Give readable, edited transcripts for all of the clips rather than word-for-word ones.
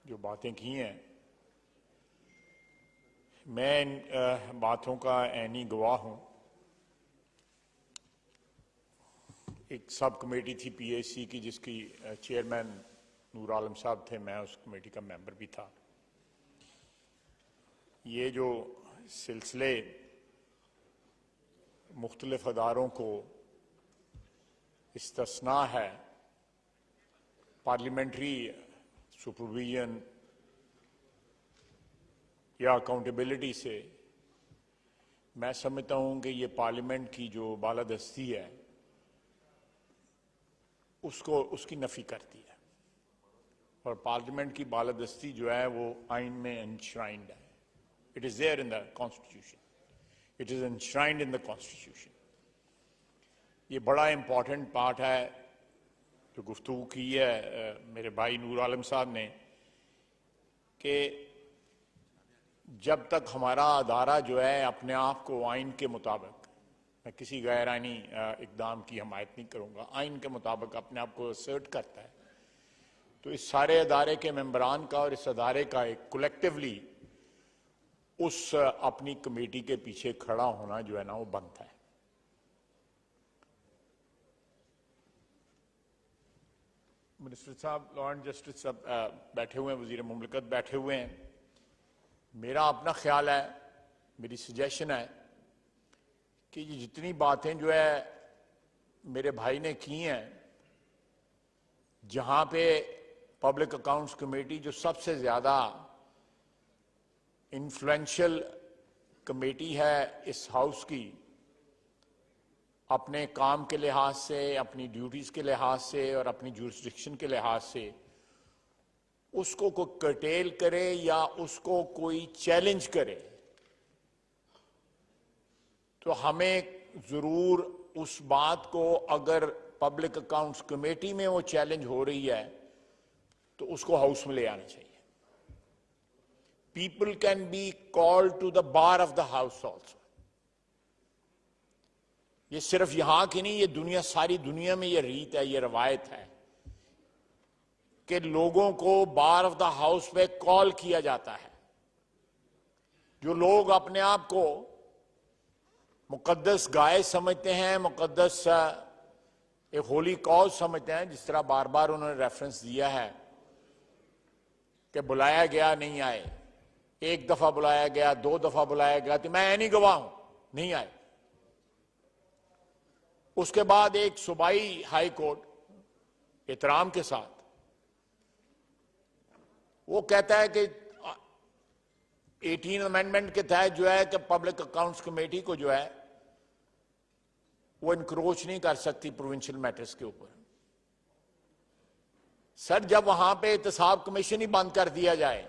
जो बातें की हैं, मैं इन बातों का ऐनी गवाह हूं। एक सब कमेटी थी पीएसी की, जिसकी चेयरमैन नूर आलम साहब थे, मैं उस कमेटी का मेंबर भी था। ये जो सिलसिले मुख्तलिफ अदारों को इस्तिस्ना है पार्लियामेंट्री सुपरविजन या अकाउंटेबिलिटी से, मैं समझता हूं कि ये पार्लियामेंट की जो बालादस्ती है उसकी नफी करती है। और पार्लियामेंट की बालादस्ती जो है वो आइन में एनश्राइंड है। It is there in the constitution, it is enshrined in the constitution. ये बड़ा इंपॉर्टेंट पार्ट है जो गुफ्तगू की है मेरे भाई नूर आलम साहब ने, कि जब तक हमारा अदारा जो है अपने आप को आइन के मुताबिक, मैं किसी गैर आइनी इकदाम की हमायत नहीं करूंगा, आइन के मुताबिक अपने आप को असर्ट करता है, तो इस सारे अदारे के मेंबरान का और इस अदारे का एक कलेक्टिवली उस अपनी कमेटी के पीछे खड़ा होना जो है ना वो बनता है। मिनिस्टर साहब, लॉ एंड जस्टिस सब बैठे हुए हैं, वजीर मुमलिकत बैठे हुए हैं। मेरा अपना ख्याल है, मेरी सजेशन है कि ये जितनी बातें जो है मेरे भाई ने की हैं, जहां पे पब्लिक अकाउंट्स कमेटी जो सबसे ज्यादा इन्फ्लुएंशियल कमेटी है इस हाउस की, अपने काम के लिहाज से, अपनी ड्यूटीज के लिहाज से और अपनी जुरिस्डिक्शन के लिहाज से, उसको कोई कर्टेल करे या उसको कोई चैलेंज करे, तो हमें जरूर उस बात को, अगर पब्लिक अकाउंट्स कमेटी में वो चैलेंज हो रही है, तो उसको हाउस में ले आना चाहिए। People can be called to the bar of the house also. ये सिर्फ यहां की नहीं, ये दुनिया, सारी दुनिया में ये रीत है, ये रवायत है कि लोगों को बार ऑफ द हाउस पे कॉल किया जाता है। जो लोग अपने आप को मुकद्दस गाय समझते हैं, मुकद्दस एक होली कॉज समझते हैं, जिस तरह बार बार उन्होंने रेफरेंस दिया है कि बुलाया गया नहीं आए, एक दफा बुलाया गया, 2 दफा बुलाया गया, तो मैं नहीं गवाह हूं, नहीं आए। उसके बाद एक सूबाई हाई कोर्ट एहतराम के साथ वो कहता है कि 18 अमेंडमेंट के तहत जो है कि पब्लिक अकाउंट्स कमेटी को जो है वो इनक्रोच नहीं कर सकती प्रोविंशियल मैटर्स के ऊपर। सर, जब वहां पे एहतसाब कमीशन ही बंद कर दिया जाए,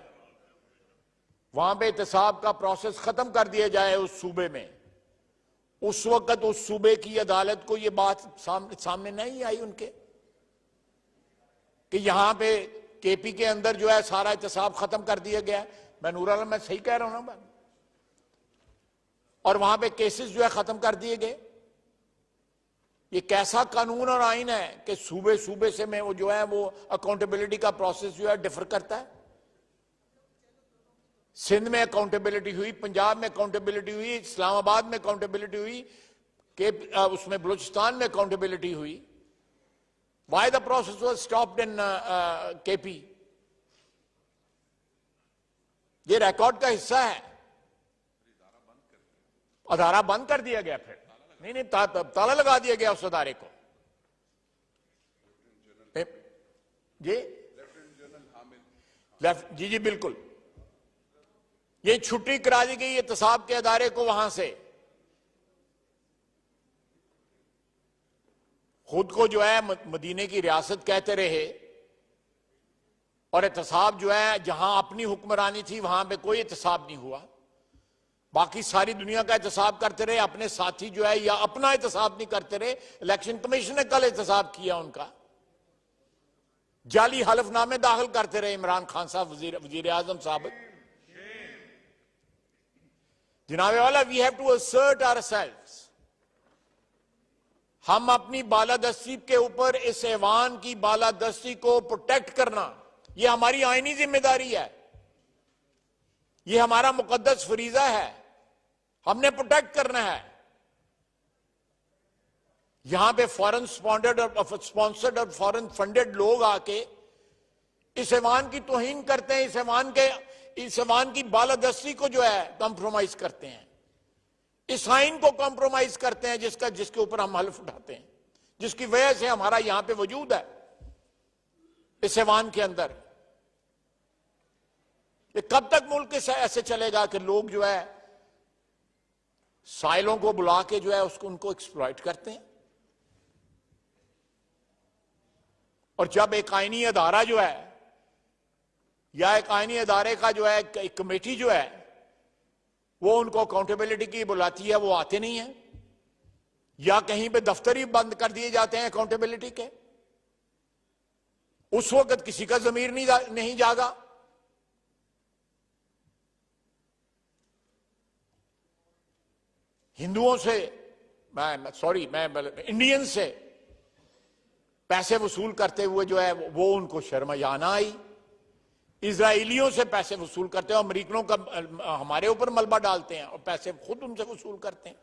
वहां पे एहतसाब का प्रोसेस खत्म कर दिया जाए उस सूबे में, उस वक्त उस सूबे की अदालत को ये बात सामने नहीं आई उनके कि यहां पे केपी के अंदर जो है सारा एहतसाब खत्म कर दिया गया। मैं नूर आलम, मैं सही कह रहा हूं ना बात? और वहां पे केसेस जो है खत्म कर दिए गए। ये कैसा कानून और आइन है कि सूबे सूबे से में वो जो है वो अकाउंटेबिलिटी का प्रोसेस जो है डिफर करता है। सिंध में अकाउंटेबिलिटी हुई, पंजाब में अकाउंटेबिलिटी हुई, इस्लामाबाद में अकाउंटेबिलिटी हुई, के उसमें बलूचिस्तान में अकाउंटेबिलिटी हुई। Why the process was stopped in KP? ये रिकॉर्ड का हिस्सा है। अदारा बंद कर दिया गया, फिर नहीं, ताला लगा दिया गया उस अदारे को। जी जी बिल्कुल, ये छुट्टी करा दी गई एहतसाब के अदारे को वहां से। खुद को जो है मदीने की रियासत कहते रहे, और एहतसाब जो है जहां अपनी हुक्मरानी थी वहां पे कोई एहतसाब नहीं हुआ। बाकी सारी दुनिया का एहतसाब करते रहे, अपने साथी जो है या अपना एहतसाब नहीं करते रहे। इलेक्शन कमीशन ने कल एहतसाब किया उनका, जाली हलफनामे दाखिल करते रहे इमरान खान साहब, वजीर आजम साहब। जनाबे वाला, we have to assert ourselves. हम अपनी बालादस्ती के ऊपर इस ऐवान की बालादस्ती को प्रोटेक्ट करना, ये हमारी आईनी जिम्मेदारी है, ये हमारा मुकद्दस फरीजा है, हमने प्रोटेक्ट करना है। यहां पे फॉरेन स्पॉन्सर्ड और फॉरेन फंडेड लोग आके इस ऐवान की तौहीन करते हैं, इस ऐवान की बालादस्ती को जो है कॉम्प्रोमाइज करते हैं, इस आइन को कॉम्प्रोमाइज करते हैं जिसके ऊपर हम हल्फ उठाते हैं, जिसकी वजह से हमारा यहां पे वजूद है इस ऐवान के अंदर। ये कब तक मुल्क ऐसे चलेगा कि लोग जो है साइलों को बुला के जो है उनको एक्सप्लॉइट करते हैं? और जब एक आईनी अदारा जो है या एक आईनी अदारे का जो है एक कमेटी जो है वो उनको अकाउंटेबिलिटी की बुलाती है, वो आते नहीं है, या कहीं पे दफ्तर ही बंद कर दिए जाते हैं अकाउंटेबिलिटी के, उस वक्त किसी का जमीर नहीं जागा। हिंदुओं से मैं इंडियन से पैसे वसूल करते हुए जो है वो उनको शर्म या ना आई। इजराइलियों से पैसे वसूल करते हैं, अमेरिकनों का हमारे ऊपर मलबा डालते हैं और पैसे खुद उनसे वसूल करते हैं।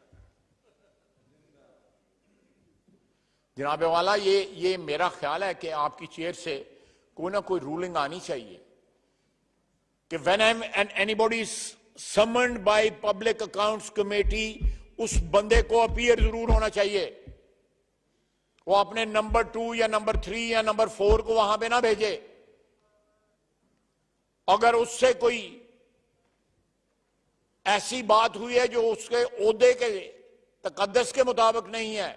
जनाब वाला, ये मेरा ख्याल है कि आपकी चेयर से कोई ना कोई रूलिंग आनी चाहिए कि when anybody is summoned by public accounts committee, उस बंदे को अपीयर जरूर होना चाहिए। वो अपने नंबर 2 या नंबर 3 या नंबर 4 को वहां पे ना भेजे। अगर उससे कोई ऐसी बात हुई है जो उसके ओहदे के तकद्दस के मुताबिक नहीं है,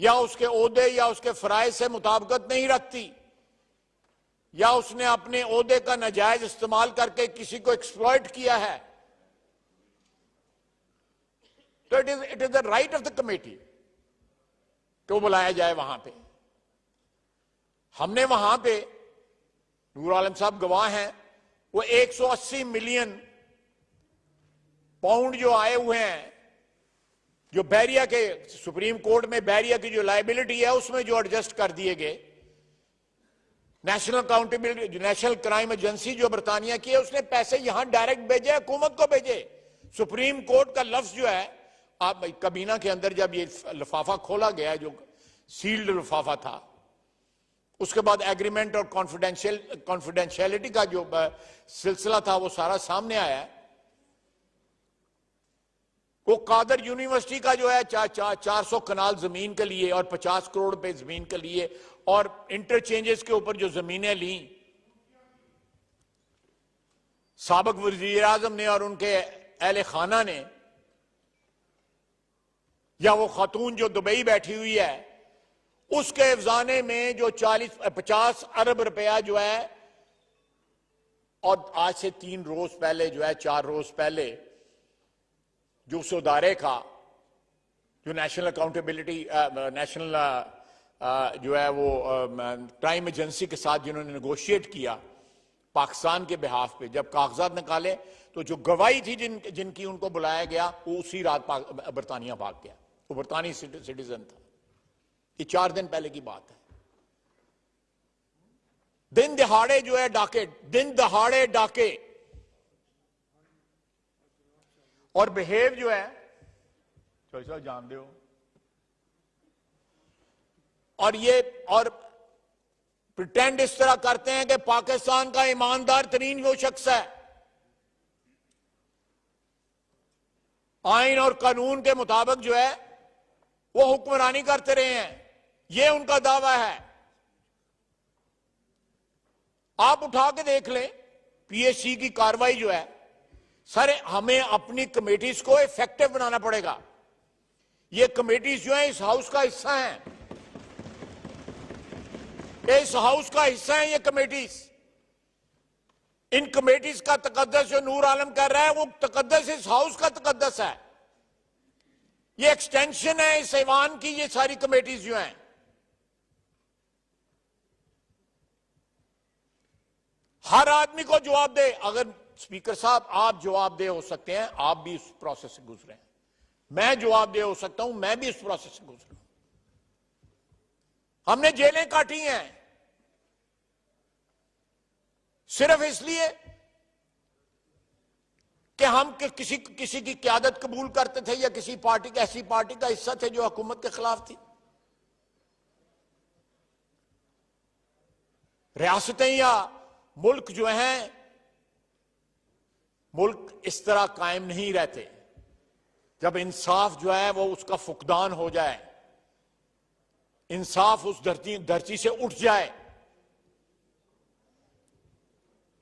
या उसके ओहदे या उसके फराइज से मुताबिकत नहीं रखती, या उसने अपने ओहदे का नाजायज इस्तेमाल करके किसी को एक्सप्लॉइट किया है, तो it is the right of the committee तो बुलाया जाए वहां पे। हमने वहां पे, नूर आलम साहब गवाह हैं, वो 180 मिलियन पाउंड जो आए हुए हैं, जो बैरिया के सुप्रीम कोर्ट में बैरिया की जो लायबिलिटी है उसमें जो एडजस्ट कर दिए गए, national accountability, national crime agency जो बरतानिया की है, उसने पैसे यहां डायरेक्ट भेजे, हुकूमत को भेजे। सुप्रीम कोर्ट का लफ्ज जो है, आप कबीना के अंदर जब ये लिफाफा खोला गया, जो सील्ड लिफाफा था, उसके बाद एग्रीमेंट और कॉन्फिडेंशियलिटी का जो सिलसिला था वो सारा सामने आया है। वो कादर यूनिवर्सिटी का जो है 400 कनाल जमीन के लिए और 50 करोड़ रुपए जमीन के लिए और इंटरचेंजेस के ऊपर जो जमीनें ली, साबिक वजीर आजम ने और उनके अहले खाना ने, या वो खातून जो दुबई बैठी हुई है, उसके अफजाने में जो 50 अरब रुपया जो है, और आज से 3 रोज पहले जो है, 4 रोज पहले, जो उस उदारे का जो नेशनल अकाउंटेबिलिटी नेशनल जो है वो क्राइम एजेंसी के साथ जिन्होंने नेगोशिएट किया पाकिस्तान के बिहाफ पे, जब कागजात निकाले तो जो गवाही थी जिनकी उनको बुलाया गया, वो उसी रात बरतानिया भाग गया। वो बरतानी सिटीजन था। ये 4 दिन पहले की बात है। दिन दहाड़े जो है डाके, दिन दहाड़े डाके और बिहेव जो है, चलो जानते हो, और प्रिटेंड इस तरह करते हैं कि पाकिस्तान का ईमानदार तरीन वो शख्स है, आइन और कानून के मुताबिक जो है वो हुक्मरानी करते रहे हैं, ये उनका दावा है। आप उठा के देख लें पीएससी की कार्रवाई जो है। सर, हमें अपनी कमेटीज को इफेक्टिव बनाना पड़ेगा। ये कमेटीज जो है इस हाउस का हिस्सा हैं, इस हाउस का हिस्सा है ये कमेटीज। इन कमेटीज का तकद्दस जो नूर आलम कर रहा है, वो तकद्दस इस हाउस का तकद्दस है। ये एक्सटेंशन है इस ऐवान की, ये सारी कमेटीज जो हैं। हर आदमी को जवाब दे। अगर स्पीकर साहब आप जवाबदेह हो सकते हैं, आप भी इस प्रोसेस से गुजरे हैं, मैं जवाबदेह हो सकता हूं, मैं भी इस प्रोसेस से गुजरा। हमने जेलें काटी हैं, सिर्फ इसलिए कि हम किसी की क़यादत कबूल करते थे या किसी पार्टी का, ऐसी पार्टी का हिस्सा थे जो हुकूमत के खिलाफ थी। रियासतें या मुल्क जो हैं, मुल्क इस तरह कायम नहीं रहते। जब इंसाफ जो है वो उसका फुकदान हो जाए, इंसाफ उस धरती से उठ जाए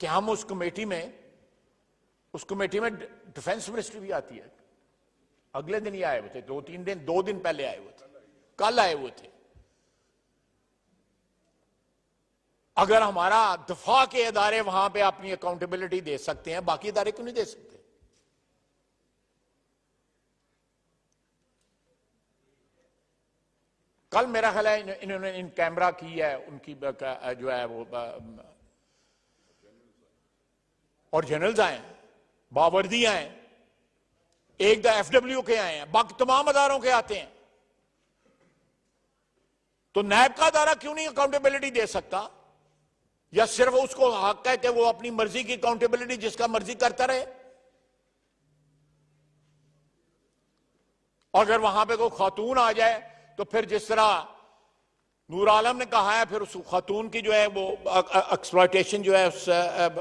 कि हम उस कमेटी में डिफेंस मिनिस्टर भी आती है। अगले दिन ही आए हुए थे, 2 दिन पहले आए हुए थे, कल आए हुए थे। अगर हमारा दफा के इदारे वहां पे अपनी अकाउंटेबिलिटी दे सकते हैं, बाकी इदारे क्यों नहीं दे सकते? कल मेरा ख्याल है इन्होंने इन कैमरा की है उनकी जो है वो, और जनरल्स आए, बावर्दी आए, एक द FW के आए हैं, बाकी तमाम अदारों के आते हैं। तो नैब का अदारा क्यों नहीं अकाउंटेबिलिटी दे सकता? या सिर्फ उसको हक है कि वो अपनी मर्जी की अकाउंटेबिलिटी जिसका मर्जी करता रहे? अगर वहां पे कोई खातून आ जाए तो फिर जिस तरह नूर आलम ने कहा है, फिर उस खातून की जो है वो एक्सप्लॉयटेशन जो है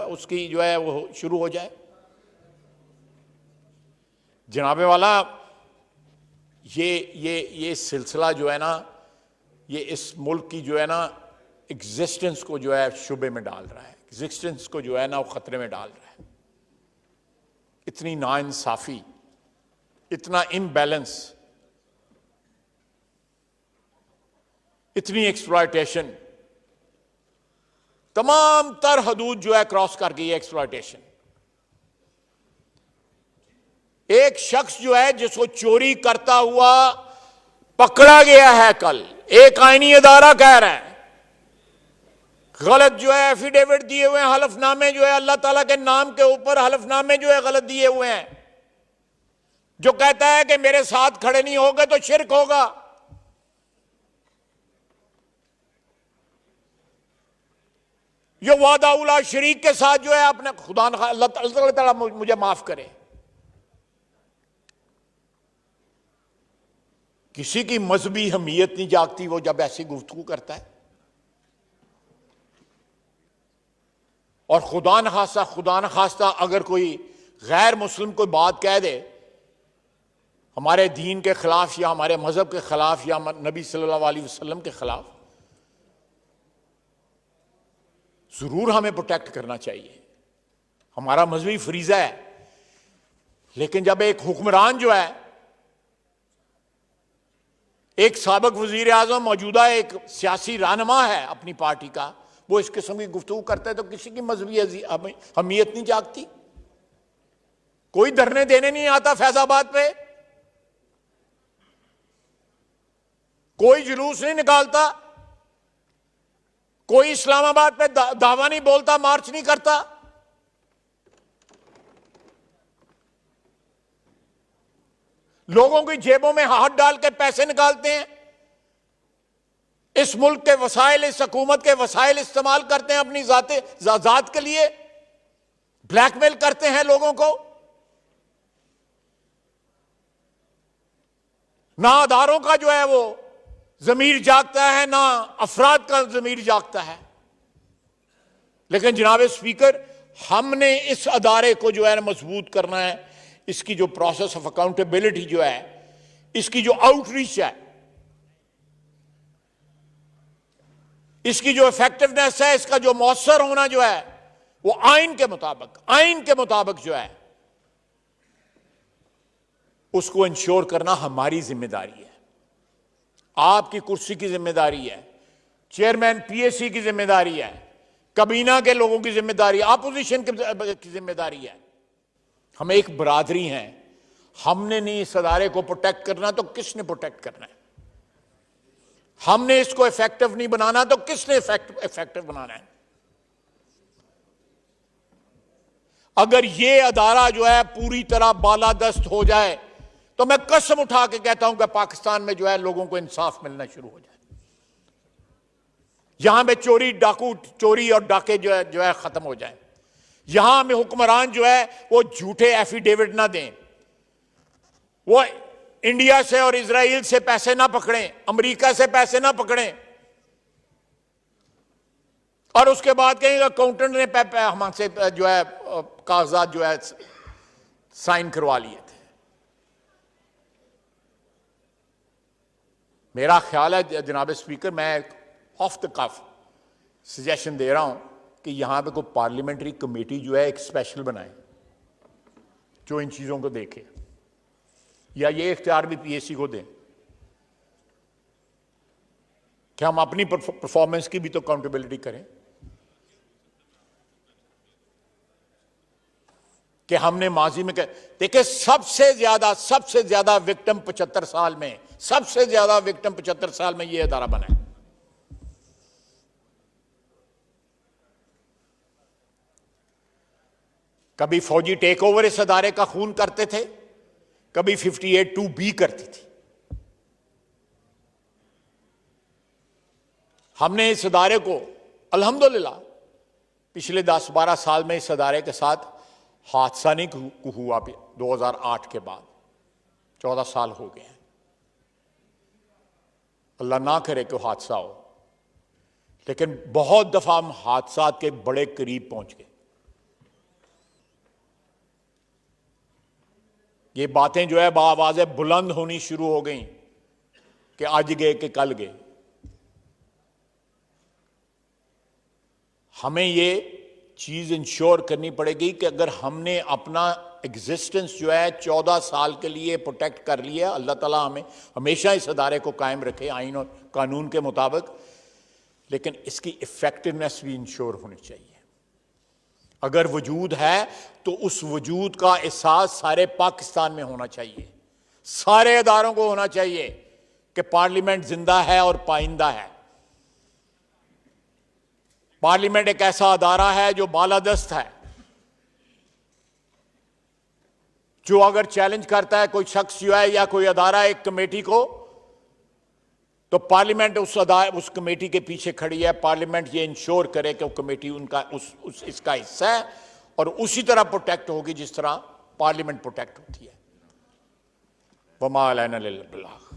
उसकी जो है वो शुरू हो जाए। जनाबे वाला, ये सिलसिला जो है ना, ये इस मुल्क की जो है ना एग्जिस्टेंस को जो है शुबे में डाल रहा है, एग्जिस्टेंस को जो है ना वो खतरे में डाल रहा है। इतनी नाइंसाफी, इतना इम्बैलेंस, इतनी एक्सप्लॉयटेशन, तमाम तर हदूद जो है क्रॉस कर गई है एक्सप्लॉयटेशन। एक शख्स जो है जिसको चोरी करता हुआ पकड़ा गया है कल, एक आईनी अदारा कह रहा है गलत जो है एफिडेविट दिए हुए हैं, हलफनामे जो है अल्लाह ताला के नाम के ऊपर हलफनामे जो है गलत दिए हुए हैं, जो कहता है कि मेरे साथ खड़े नहीं होगे तो शिरक होगा। ये वादा उला शरीक के साथ जो है अपने खुदा अल्लाह ताला मुझे माफ करे। किसी की मजहबी हमीयत नहीं जागती वो जब ऐसी गुफ्तगू करता है। और खुदा न खास्ता अगर कोई गैर मुस्लिम कोई बात कह दे हमारे दीन के खिलाफ या हमारे मजहब के खिलाफ या नबी सल्लल्लाहु अलैहि वसल्लम के खिलाफ, जरूर हमें प्रोटेक्ट करना चाहिए, हमारा मजहबी फरीजा है। लेकिन जब एक हुक्मरान जो है, एक साबिक वजीर आजम, मौजूदा एक सियासी रहनुमा है अपनी पार्टी का, वो इस किस्म की गुफ्तगू करता है तो किसी की मजहबी हमीयत नहीं जागती? कोई धरने देने नहीं आता फैजाबाद पे, कोई जुलूस नहीं निकालता, कोई इस्लामाबाद पे दावा नहीं बोलता, मार्च नहीं करता। लोगों की जेबों में हाथ डाल के पैसे निकालते हैं, इस मुल्क के वसाइल, इस हुकूमत के वसाइल इस्तेमाल करते हैं अपनी जात के लिए, ब्लैकमेल करते हैं लोगों को। ना अदारों का जो है वो जमीर जागता है, ना अफराद का जमीर जागता है। लेकिन जनाब स्पीकर, हमने इस अदारे को जो है मजबूत करना है। इसकी जो प्रोसेस ऑफ अकाउंटेबिलिटी जो है, इसकी जो आउटरीच है, इसकी जो इफेक्टिवनेस है, इसका जो मौसर होना जो है, वो आइन के मुताबिक जो है उसको इंश्योर करना हमारी जिम्मेदारी है, आपकी कुर्सी की जिम्मेदारी है, चेयरमैन PAC की जिम्मेदारी है, कबीना के लोगों की जिम्मेदारी, अपोजिशन की जिम्मेदारी है। हम एक बरादरी हैं, हमने नहीं इस अदारे को प्रोटेक्ट करना तो किसने प्रोटेक्ट करना है? हमने इसको इफेक्टिव नहीं बनाना तो किसने इफेक्टिव बनाना है? अगर ये अदारा जो है पूरी तरह बालादस्त हो जाए तो मैं कसम उठा के कहता हूं कि पाकिस्तान में जो है लोगों को इंसाफ मिलना शुरू हो जाए। यहां पे चोरी और डाके जो है खत्म हो जाए। यहां में हुक्मरान जो है वो झूठे एफिडेविट ना दें, वो इंडिया से और इजराइल से पैसे ना पकड़ें, अमेरिका से पैसे ना पकड़ें और उसके बाद कहेंगे अकाउंटेंट ने हमसे जो है कागजात जो है साइन करवा लिए थे। मेरा ख्याल है जनाब स्पीकर, मैं ऑफ द कफ सजेशन दे रहा हूं कि यहां पे कोई पार्लियामेंट्री कमेटी जो है एक स्पेशल बनाए जो इन चीजों को देखे, या ये इख्तियार भी पीएससी को दें कि हम अपनी परफॉर्मेंस की भी तो अकाउंटेबिलिटी करें कि हमने माजी में देखिए सबसे ज्यादा विक्टिम 75 साल में, सबसे ज्यादा विक्टिम 75 साल में यह अदारा बना है। कभी फौजी टेक ओवर इस अदारे का खून करते थे, कभी 58(2)B करती थी। हमने इस अदारे को अल्हम्दुलिल्लाह पिछले 10-12 साल में इस अदारे के साथ हादसा नहीं हुआ। 2008 के बाद 14 साल हो गए हैं, अल्लाह ना करे कि हादसा हो, लेकिन बहुत दफा हम हादसा के बड़े करीब पहुंच गए। ये बातें जो है बाआवाज़ें बुलंद होनी शुरू हो गई कि आज गए कि कल गए। हमें ये चीज इंश्योर करनी पड़ेगी कि अगर हमने अपना एग्जिस्टेंस जो है 14 साल के लिए प्रोटेक्ट कर लिया, अल्लाह ताला हमें हमेशा इस अदारे को कायम रखे आइन और कानून के मुताबिक, लेकिन इसकी इफेक्टिवनेस भी इंश्योर होनी चाहिए। अगर वजूद है तो उस वजूद का एहसास सारे पाकिस्तान में होना चाहिए, सारे अदारों को होना चाहिए कि पार्लियामेंट जिंदा है और पाइंदा है। पार्लियामेंट एक ऐसा अदारा है जो बालादस्त है, जो अगर चैलेंज करता है कोई शख्स जो है या कोई अदारा एक कमेटी को, तो पार्लियामेंट उस कमेटी के पीछे खड़ी है। पार्लियामेंट ये इंश्योर करे कि वो कमेटी उनका इसका हिस्सा है और उसी तरह प्रोटेक्ट होगी जिस तरह पार्लियामेंट प्रोटेक्ट होती है। वमा अलैना इल्ला अल बलाग।